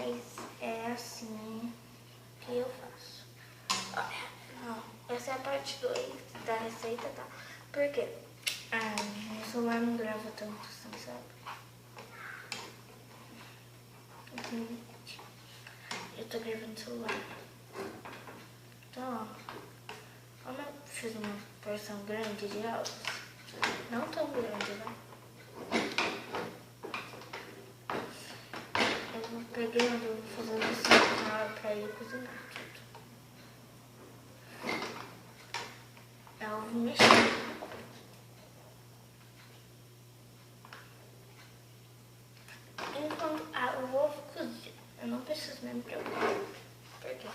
Mas é assim que eu faço. Olha, não, essa é a parte 2 da receita, tá? Por quê? Meu celular não grava tanto assim, sabe? Eu tô gravando no celular. Então, ó, como eu fiz uma porção grande de ovos, não tão grande, né? Eu vou pegando, vou fazendo assim pra ir cozinhar tudo. Eu vou mexer. Enquanto o ovo cozinha, eu não preciso me preocupar. Por quê?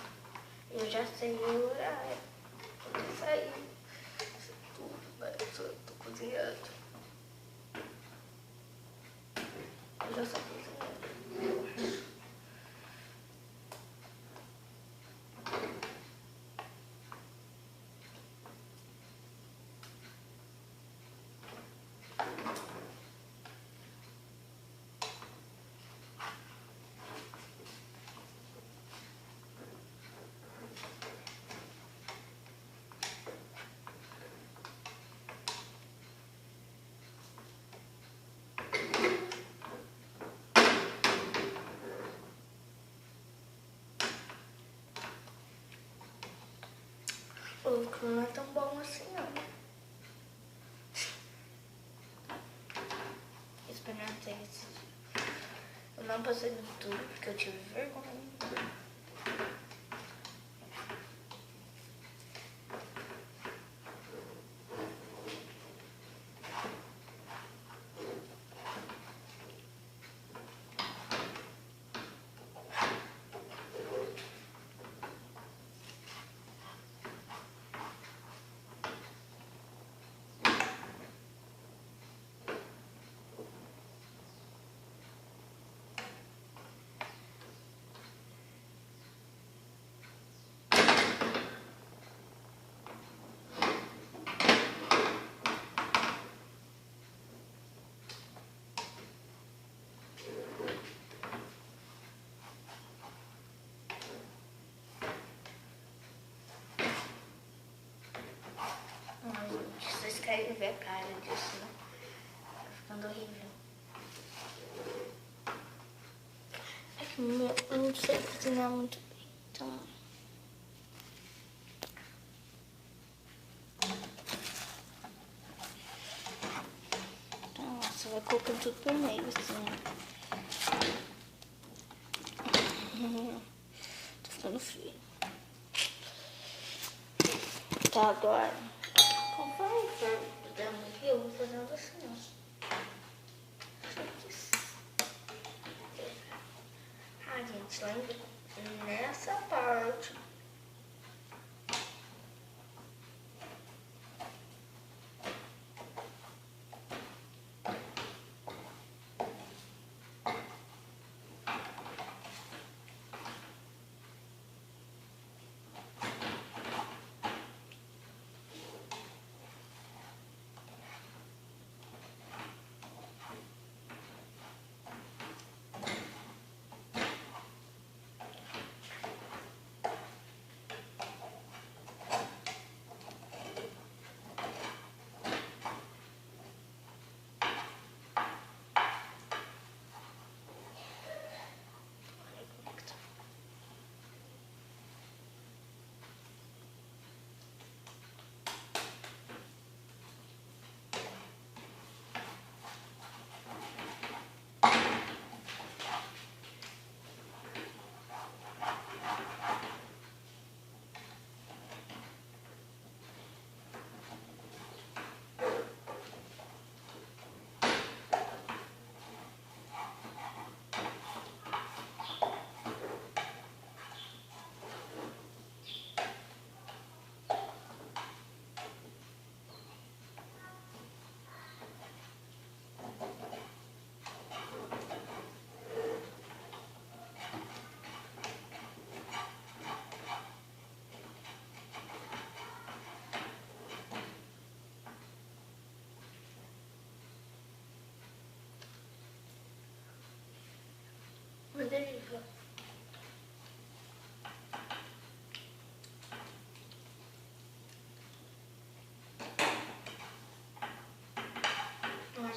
Eu já sei o horário. Isso aí. Isso tudo, mas eu tô cozinhando. Eu já sei cozinhar. O ovo cru não é tão bom assim, não. Experimentei esse dia. Eu não passei no tudo porque eu tive vergonha. Ai, gente, vocês querem ver a cara disso, né? Tá ficando horrível. É que eu não sei cozinhar muito bem, então... Nossa, vai colocando tudo por meio, assim, ó. Tá ficando frio. Tá, agora... Conforme for dando aqui, eu vou fazendo assim, ó. Ah, gente, lembra? Nessa parte...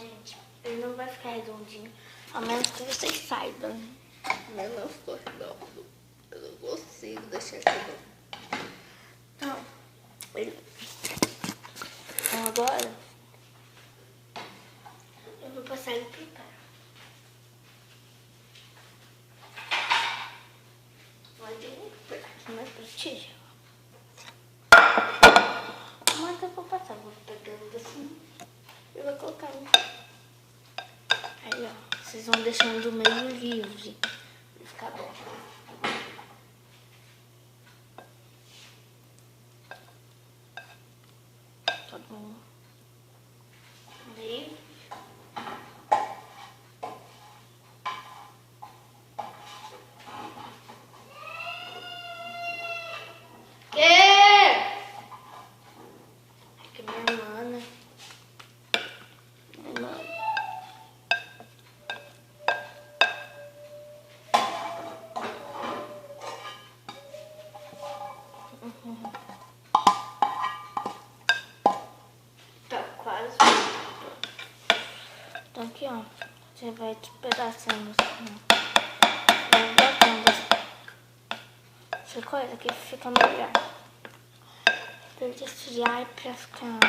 gente, ele não vai ficar redondinho, a menos que vocês saibam. Mas não ficou redondo. Eu não consigo deixar redondo. Não, ele... Então agora, eu vou passar ele pro pé. Pode ir aqui mais pra tigela. Mas eu vou passar, vou pegando assim e vou colocando. Aí, ó, vocês vão deixando o meio livre pra ficar bom. Tá bom. Meio. Que minha irmã, né? Minha irmã. Tá quase. Então aqui, ó. Você vai despedaçando assim. Vai botando essa coisa que fica melhor. Pra ele esfriar e pra ficar